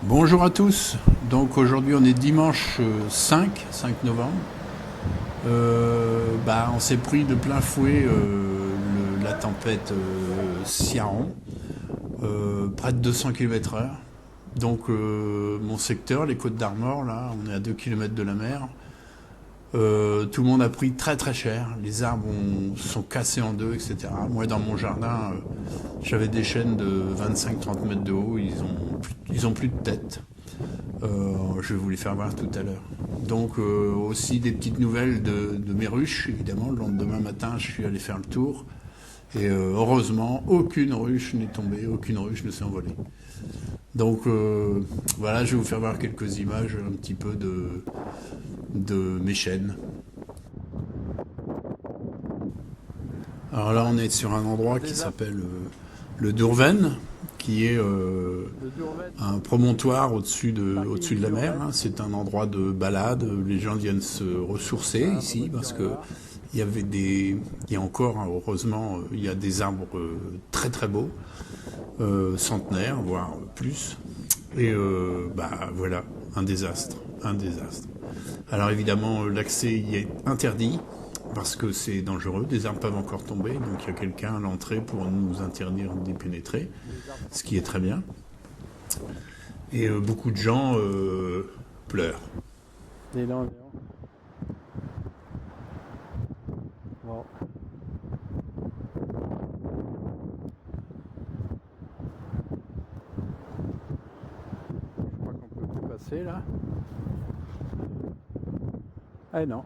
Bonjour à tous. Donc aujourd'hui on est dimanche 5 novembre. On s'est pris de plein fouet la tempête Ciaran, près de 200 km/h. Donc mon secteur, les Côtes d'Armor, là, on est à 2 km de la mer. Tout le monde a pris très très cher. Les arbres sont cassés en deux, etc. Moi, dans mon jardin, j'avais des chênes de 25-30 mètres de haut. Ils ont plus de tête. Je vais vous les faire voir tout à l'heure. Donc aussi des petites nouvelles de mes ruches, évidemment. Le lendemain matin, je suis allé faire le tour. Et heureusement, aucune ruche n'est tombée, aucune ruche ne s'est envolée. Donc voilà, je vais vous faire voir quelques images un petit peu de mes chênes. Alors là, on est sur un endroit qui s'appelle le Durven, qui est un promontoire au-dessus de la mer. Hein. C'est un endroit de balade. Les gens viennent se ressourcer ici parce que il y a encore, heureusement, il y a des arbres très très beaux, centenaires, voire plus. Et voilà, un désastre, un désastre. Alors évidemment, l'accès y est interdit parce que c'est dangereux. Des arbres peuvent encore tomber, donc il y a quelqu'un à l'entrée pour nous interdire d'y pénétrer, ce qui est très bien. Et beaucoup de gens pleurent. Bon. Je crois qu'on peut plus passer là. Ah non.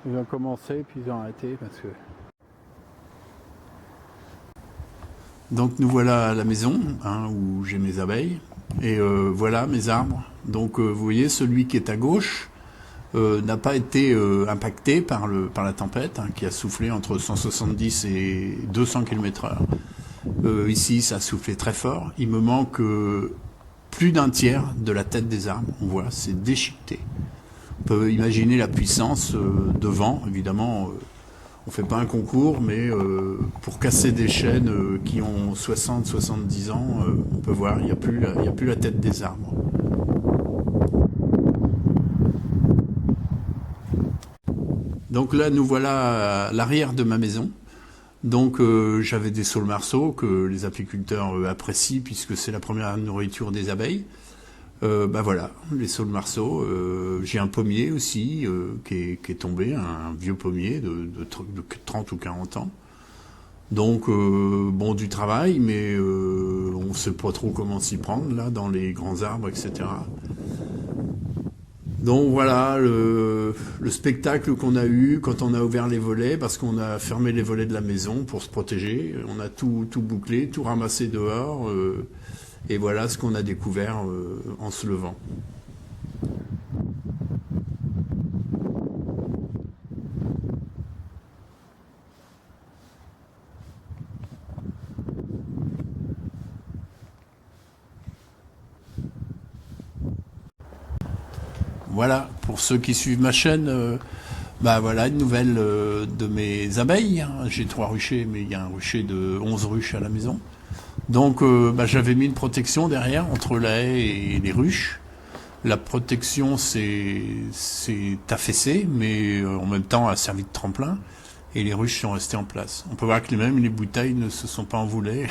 Ils ont commencé puis ils ont arrêté parce que. Donc nous voilà à la maison, hein, où j'ai mes abeilles. Et voilà mes arbres. Donc vous voyez, celui qui est à gauche n'a pas été impacté par la tempête, hein, qui a soufflé entre 170 et 200 km/h. Ici, ça a soufflé très fort. Il me manque plus d'un tiers de la tête des arbres. On voit, c'est déchiqueté. On peut imaginer la puissance de vent. Évidemment, on ne fait pas un concours, mais pour casser des chênes qui ont 60-70 ans, on peut voir, il n'y a plus la tête des arbres. Donc là, nous voilà à l'arrière de ma maison. Donc j'avais des saules-marceaux que les apiculteurs apprécient puisque c'est la première nourriture des abeilles. Voilà, les saules-marceaux. J'ai un pommier aussi qui est tombé, un vieux pommier de 30 ou 40 ans. Donc bon, du travail, mais on ne sait pas trop comment s'y prendre là dans les grands arbres, etc. Donc voilà le spectacle qu'on a eu quand on a ouvert les volets, parce qu'on a fermé les volets de la maison pour se protéger. On a tout bouclé, tout ramassé dehors, et voilà ce qu'on a découvert en se levant. Voilà, pour ceux qui suivent ma chaîne, voilà une nouvelle de mes abeilles. J'ai 3 ruchers, mais il y a un rucher de 11 ruches à la maison. Donc j'avais mis une protection derrière entre la haie et les ruches. La protection s'est affaissée, mais en même temps a servi de tremplin. Et les ruches sont restées en place. On peut voir que même les bouteilles ne se sont pas envolées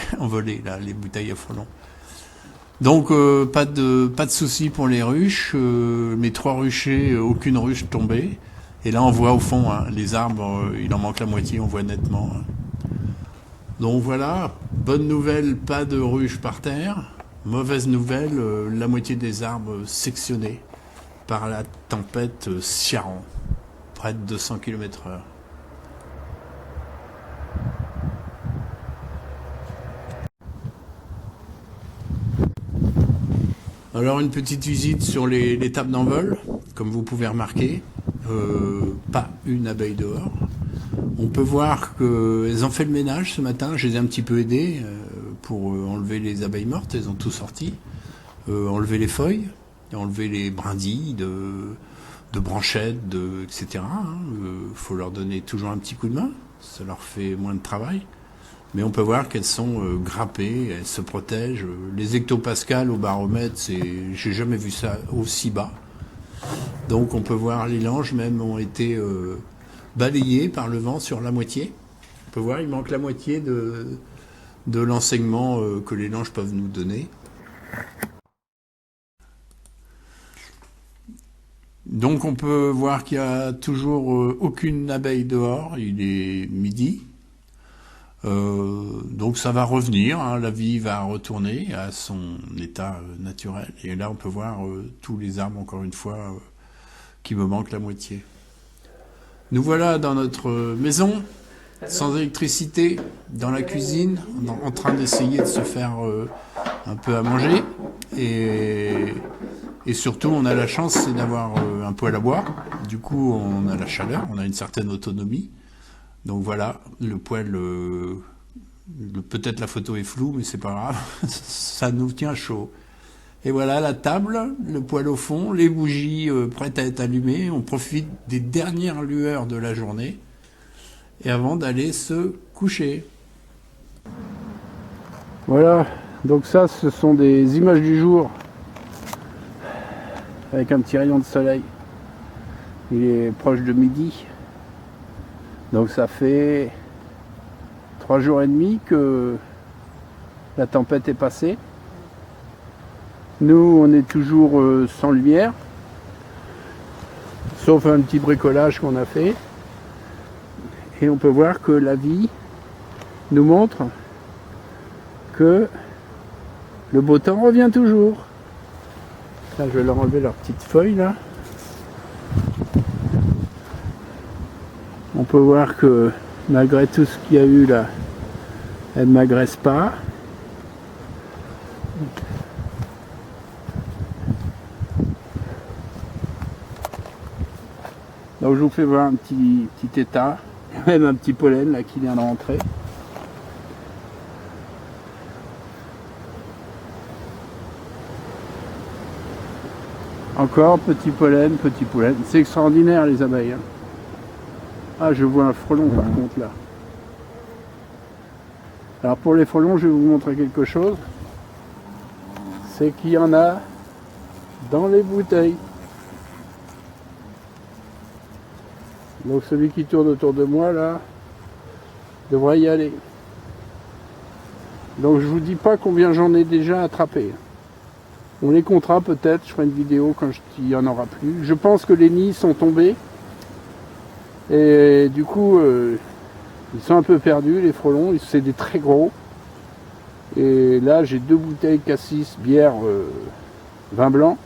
là, les bouteilles à frelons. Donc pas de souci pour les ruches. Mes 3 ruchers, aucune ruche tombée. Et là on voit au fond, hein, les arbres, il en manque la moitié, on voit nettement. Hein. Donc voilà, bonne nouvelle, pas de ruches par terre. Mauvaise nouvelle, la moitié des arbres sectionnés par la tempête Ciaran, près de 200 km/h. Alors une petite visite sur les tables d'envol, comme vous pouvez remarquer, pas une abeille dehors. On peut voir qu'elles ont fait le ménage ce matin, je les ai un petit peu aidées pour enlever les abeilles mortes, elles ont tout sorti, enlever les feuilles, enlever les brindilles de branchettes, etc. Faut leur donner toujours un petit coup de main. ça leur fait moins de travail. Mais on peut voir qu'elles sont grappées, elles se protègent. Les hectopascales au baromètre, j'ai jamais vu ça aussi bas. Donc on peut voir les langes même ont été balayées par le vent sur la moitié. On peut voir, il manque la moitié de l'enseignement que les langes peuvent nous donner. Donc on peut voir qu'il n'y a toujours aucune abeille dehors, il est midi. Donc ça va revenir, hein, la vie va retourner à son état naturel. Et là on peut voir tous les arbres encore une fois qui me manquent la moitié. Nous voilà dans notre maison, sans électricité, dans la cuisine, en train d'essayer de se faire un peu à manger. Et surtout, on a la chance, c'est d'avoir un poêle à bois. Du coup, on a la chaleur, on a une certaine autonomie. Donc voilà, le poêle, peut-être la photo est floue, mais c'est pas grave, ça nous tient chaud. Et voilà la table, le poêle au fond, les bougies prêtes à être allumées. On profite des dernières lueurs de la journée et avant d'aller se coucher. Voilà, donc ça ce sont des images du jour avec un petit rayon de soleil. Il est proche de midi. Donc ça fait 3 jours et demi que la tempête est passée. Nous, on est toujours sans lumière, sauf un petit bricolage qu'on a fait. Et on peut voir que la vie nous montre que le beau temps revient toujours. Là, je vais leur enlever leurs petites feuilles là. On peut voir que malgré tout ce qu'il y a eu là, elle ne m'agresse pas. Donc je vous fais voir un petit état, même un petit pollen là qui vient de rentrer. Encore petit pollen, petit pollen. C'est extraordinaire les abeilles. Hein. Ah, je vois un frelon par contre là. Alors pour les frelons, je vais vous montrer quelque chose. C'est qu'il y en a dans les bouteilles. Donc celui qui tourne autour de moi là devrait y aller. Donc je vous dis pas combien j'en ai déjà attrapé. On les comptera peut-être, je ferai une vidéo quand il y en aura plus. Je pense que les nids sont tombés. Et du coup, ils sont un peu perdus, les frelons. C'est des très gros. Et là, j'ai 2 bouteilles cassis, bière, vin blanc.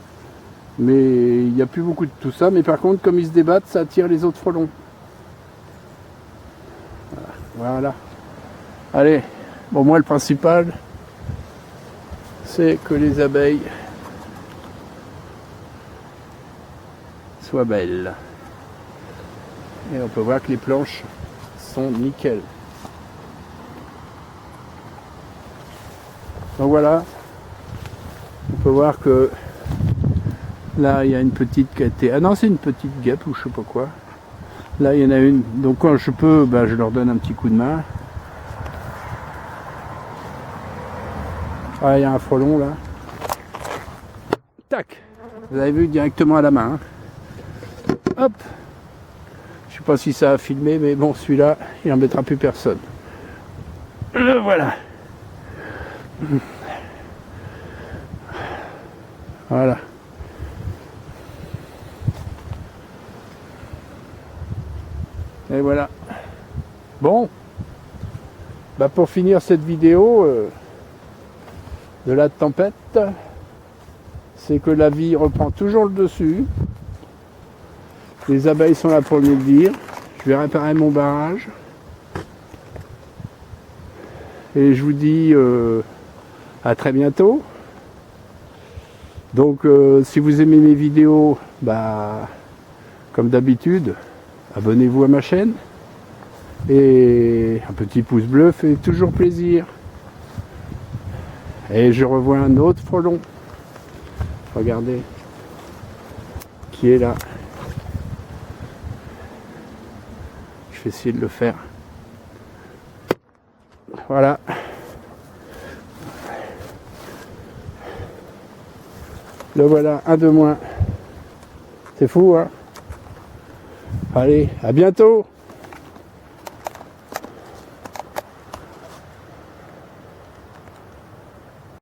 Mais il n'y a plus beaucoup de tout ça. Mais par contre, comme ils se débattent, ça attire les autres frelons. Voilà. Allez. Bon, moi, le principal, c'est que les abeilles soient belles. Et on peut voir que les planches sont nickel. Donc voilà, on peut voir que là il y a une petite qui a été... Ah non, c'est une petite guêpe ou je sais pas quoi. Là il y en a une, donc quand je peux, ben, je leur donne un petit coup de main. Ah, il y a un frelon là. Tac, vous avez vu directement à la main. Hein. Hop. Je sais pas si ça a filmé, mais bon, celui-là, il n'embêtera plus personne. Le voilà. Voilà. Et voilà. Bon. Bah pour finir cette vidéo de la tempête, c'est que la vie reprend toujours le dessus. Les abeilles sont là pour me le dire. Je vais réparer mon barrage. Et je vous dis à très bientôt. Donc si vous aimez mes vidéos, bah, comme d'habitude, abonnez-vous à ma chaîne. Et un petit pouce bleu fait toujours plaisir. Et je revois un autre frelon. Regardez. Qui est là. Je vais essayer de le faire. voilà. Le voilà, un de moins. C'est fou, hein? Allez, à bientôt!